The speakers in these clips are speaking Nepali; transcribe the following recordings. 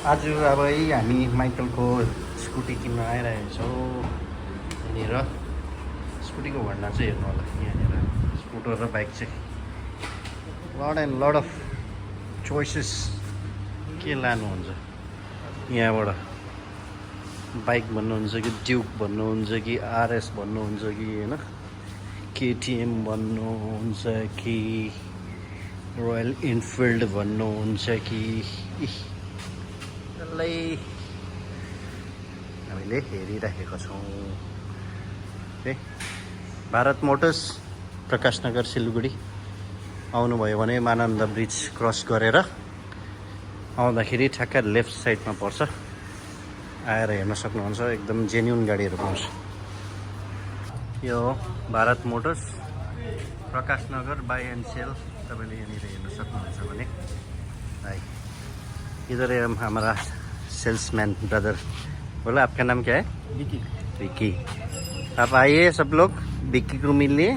आज अब हामी माइकलको स्कुटी किन्न आइरहेको छौँ यहाँनिर। स्कुटीको भन्दा चाहिँ हेर्नु होला यहाँनिर स्कुटर र बाइक चाहिँ लड एन्ड लड अफ चोइसेस। के लानुहुन्छ यहाँबाट? बाइक भन्नुहुन्छ कि ड्युक भन्नुहुन्छ कि आरएस भन्नुहुन्छ कि होइन केटिएम भन्नुहुन्छ कि रोयल इनफिल्ड भन्नुहुन्छ कि डल्लै हामीले हेरिराखेका छौँ। भारत मोटर्स प्रकाशनगर सिलगढी आउनुभयो भने मानन्द ब्रिज क्रस गरेर आउँदाखेरि ठ्याक्कै लेफ्ट साइडमा पर्छ। आएर हेर्न सक्नुहुन्छ, एकदम जेन्युन गाडीहरू पाउँछ। यो Bharat Motors Prakash Nagar by and sale तपाईँले यहाँनिर हेर्न सक्नुहुन्छ भने इधर हमारा सेल्समैन ब्रदर बोला आपका नाम क्या है? विकी। विकी, आप आइए सब लोग, विक्की को मिलिए,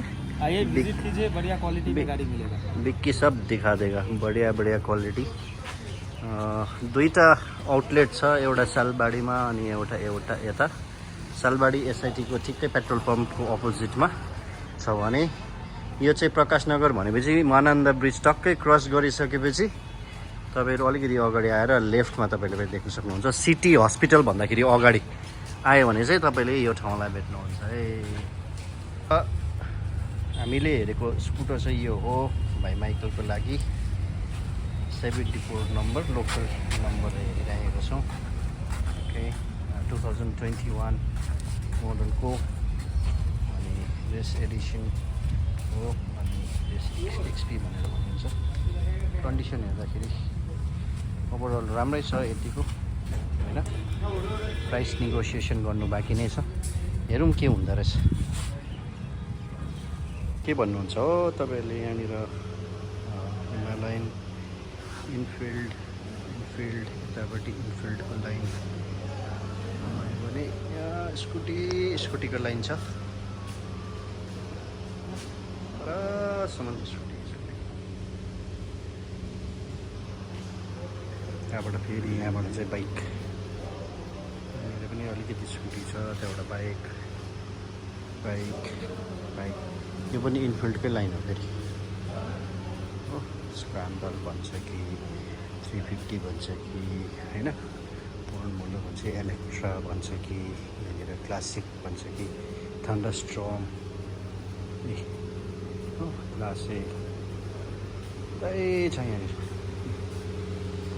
आइए विजिट कीजिए, बढ़िया क्वालिटी में गाड़ी मिलेगा। विक्की सब दिखा देगा, बढ़िया बढ़िया क्वालिटी। दुईटा आउटलेट छ, एउटा सालबाडीमा अनि एउटा यता सालबाडी एसआइटीको ठिक्कै पेट्रोल पम्पको अपोजिटमा छ भने यो चाहिँ प्रकाशनगर भनेपछि मानन्द ब्रिज टक्कै क्रस गरिसकेपछि तपाईँहरू अलिकति अगाडि आएर लेफ्टमा तपाईँले देख्न सक्नुहुन्छ। सिटी हस्पिटल भन्दाखेरि अगाडि आयो भने चाहिँ तपाईँले यो ठाउँलाई भेट्नुहुन्छ है। हामीले हेरेको स्कुटर चाहिँ यो हो भाइ माइकलको लागि। 74 नम्बर लोकल नम्बर हेरिरहेको छौँ। ओके, 2021 मोडलको अनि रेस एडिसन हो अनि रेस एक्सपी भनेर भनिन्छ। कन्डिसन हेर्दाखेरि ओभरअल राम्रै छ यतिको होइन। प्राइस नेगोसिएसन गर्नु बाँकी नै छ, हेरौँ के हुँदो रहेछ। के भन्नुहुन्छ हो तपाईँहरूले यहाँनिर? हिमालयन इनफिल्ड यतापट्टि इनफिल्डको लाइन भने यहाँ स्कुटीको लाइन छ परसम्म स्कुटी। यहाँबाट फेरि यहाँबाट चाहिँ बाइक, यहाँनिर पनि अलिकति स्कुटी छ, त्यहाँबाट बाइक। यो पनि इनफिल्डकै लाइन हो फेरि। स्क्रैम्बल भन्छ कि 350 भन्छ कि होइन, मोडल भन्छ, इलेक्ट्रा भन्छ कि यहाँनिर क्लासिक भन्छ कि थन्डरस्ट्रम क्लासिक छ यहाँनिर।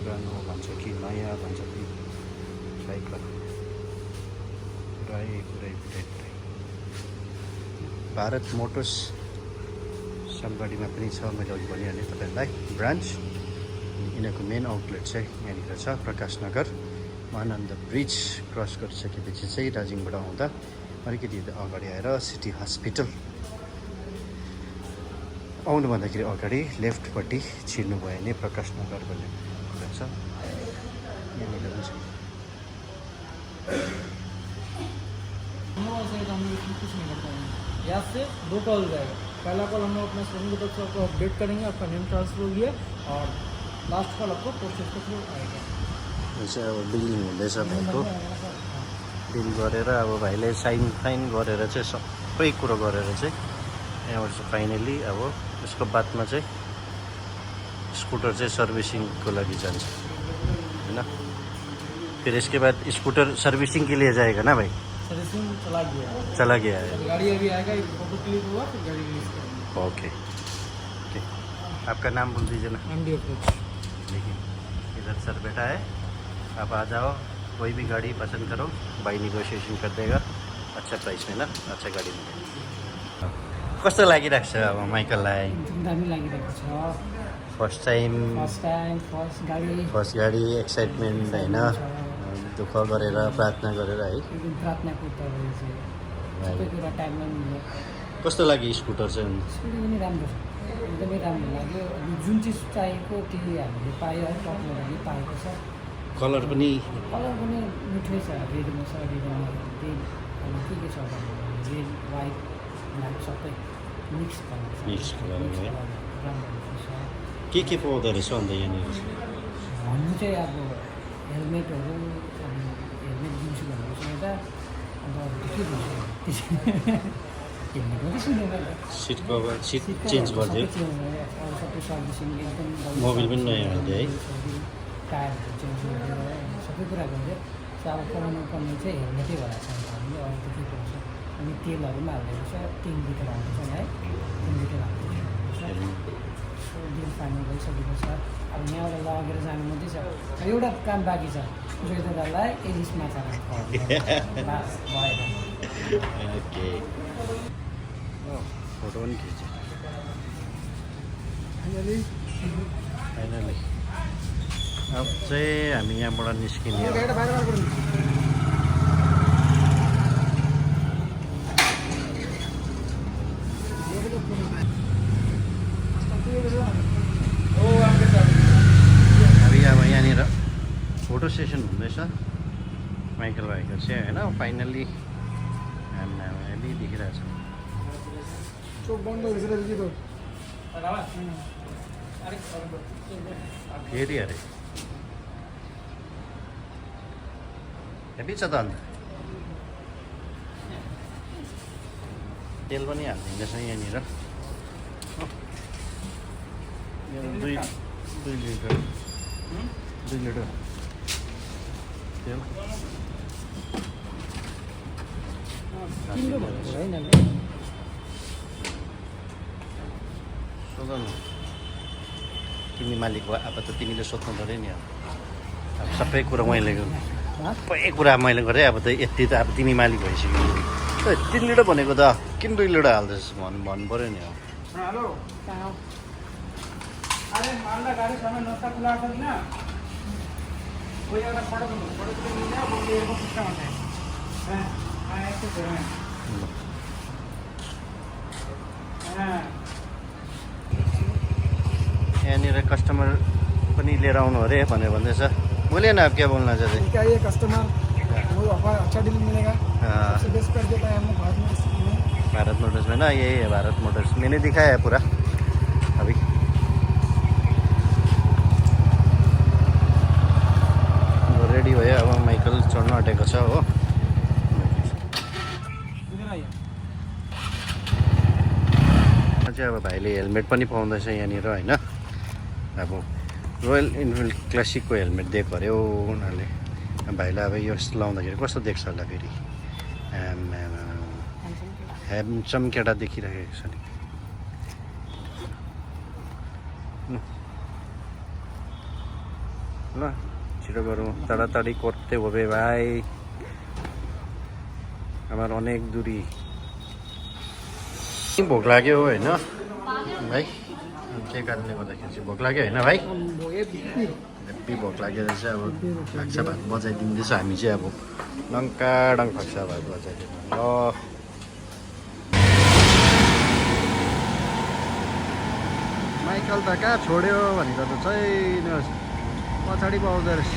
पुरानो भन्छ कि नयाँ भन्छ कि साइकल पुरै भारत मोटर्स सालबाडीमा पनि छ। मैले अघि भनिहालेँ तपाईँहरूलाई ब्रान्च। यिनीहरूको मेन आउटलेट चाहिँ यहाँनिर छ प्रकाशनगर। मानन्द ब्रिज क्रस गरिसकेपछि चाहिँ दार्जिलिङबाट आउँदा अलिकति अगाडि आएर सिटी हस्पिटल आउनु भन्दाखेरि अगाडि लेफ्टपट्टि छिर्नुभयो भने प्रकाशनगर भन्ने कुरा छ। यहाँनिर हुन्छ यहाँ से 2 कॉल जाएगा। पहला कॉल हम लोग अपना स्टूडेंट की तरफ से आपको अपडेट करेंगे, आपका नेम ट्रांसफर हो गया, और लास्ट कॉल आपको प्रोसेस के थ्रू आएगा। चाहिँ अब बिलिङ हुँदैछ भाइको। बिल गरेर अब भाइले साइन गरेर चाहिँ सबै कुरो गरेर चाहिँ यहाँबाट चाहिँ फाइनली अब उसको बादमा चाहिँ स्कुटर चाहिँ सर्विसिङको लागि जान्छ होइन। फिर इसके बाद स्कूटर सर्विसिंग के लिए जाएगा ना भाई? सर्विसिंग चला गया है। गाड़ी अभी आएगा, फोटो क्लिक हुआ फिर गाड़ी रिलीज करेंगे। ओके, आपका नाम बोल दीजिए ना। MD approach. देखिए इधर सर बैठा है, आप आ जाओ, कोई भी गाड़ी पसंद करो, बाई नेगोसिएसन कर देगा अच्छा प्राइस में ना, अच्छा गाडी मिलेगा। कस्तो लागिरहेको छ अब माइकललाई? दामी लागिरहेको छ। फर्स्ट टाइम फर्स्ट गाडी एक्साइटमेन्ट होइन, दुःख गरेर प्रार्थना गरेर है। प्रार्थनाको कस्तो लाग्यो स्कुटर चाहिँ? स्कुटर पनि राम्रो छ, एकदमै राम्रो लाग्यो। जुन चिज चाहिएको त्यही हामीले पायो है, टपमा पनि पाएको छ। कलर पनि मिठै छ, रेडमा छ, रेडमा के छ भने रेड वाइट ब्ल्याक सबै मिक्स कलर छ। राम्रो छ। के पाउँदो रहेछ अन्त यहाँनिर? भन्नु चाहिँ अब हेलमेट किन्ने पनि सुने मैले सिट कभर सिट चेन्ज गरिदियो अरू सबै सर्भिसिङ एकदम मोबिल पनि नयाँ हालिदियो है टायरहरू चेन्ज गरिदियो सबै कुरा गरिदियो अब कमाउनु पर्ने चाहिँ हेलमेटै भएर छ हामीले अरू त के गर्छ अनि तेलहरू पनि हालिदिएको छ 3 लिटर हाल्दैछ है 3 लिटर हालिदिएको डिल फाइनल भइसकेको छ अब यहाँबाट लगेर जानु मात्रै छ एउटा काम बाँकी छ जोइदादालाई एलिस माछा भएर ओके फोटो पनि खिच्यो फाइनली अब चाहिँ हामी यहाँबाट निस्किने हो अब यहाँनिर फोटो सेसन हुँदैछ माइकल भाइको चाहिँ होइन फाइनल्ली हामी देखिरहेछ फेरि अरे हेभी छ त अन्त तेल पनि हालिदिँदैछ यहाँनिर दुई लिटर 2 लिटर तेल सोध न तिमी मालिक हो अब त तिमीले सोध्नु पऱ्यो नि अब सबै कुरा मैले सबै कुरा मैले गरेँ अब त यति त अब तिमी मालिक भइसक्यो 3 लिटर भनेको त किन 2 लिटर हाल्दैछ भन्नु पऱ्यो नि अब हेलो अरे मालदा गाडी समय नस्ता खुला छ हैन वो एउटा पडक नि वो एयरको सिस्टम हुन्छ यस्तो छ यहाँनिर कस्टमर पनि लिएर आउनु अरे भनेर भन्दैछ बोलिए ना आप क्या बोलना चाहते हैं क्या ये कस्टमर वो अच्छा डील मिलेगा सबसे बेस्ट कर देता है हम भारत मोटर्स में ना यही है भारत मोटर्स मैंने दिखाया है पूरा अभी रेडी भयो अब माइकल चढ्न आँटेको छ हो चाहिँ अब भाइले हेलमेट पनि पाउँदैछ यहाँनिर होइन अब रोयल इनफिल्ड क्लासिकको हेलमेट दिएको अरे उनीहरूले भाइलाई अब यो लाउँदाखेरि कस्तो देख्छ होला फेरि ह्यान्डसम केटा देखिरहेको छ नि ल छिटो गरौँ ताड़ाताड़ी करते হবে भाइ আমার অনেক दूरी भोक लाग्यो होइन भाइ के कारणले गर्दाखेरि चाहिँ भोक लाग्यो होइन भाइ हेप्पी भोक लागेर चाहिँ अब फाक्सा भात बजाइदिँदैछ हामी चाहिँ अब डङ्काडङ फाक्सा भात बजाइदिनु ल माइकल त कहाँ छोड्यो भनेको त छैन पछाडि पाउँदो रहेछ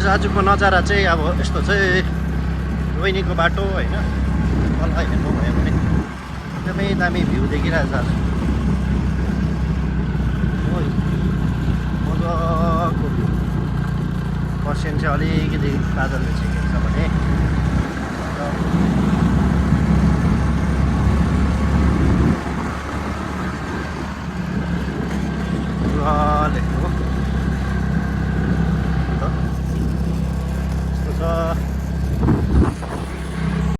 आजको नजारा चाहिँ अब यस्तो चाहिँ रोहिणीको बाटो होइन तल हेर्नु भयो भने एकदमै दामी भ्यू देखिरहेछ मजाको भ्यू पर्सेन्ट चाहिँ अलिकति बादलले छेकेको छ भने लेख्नु छ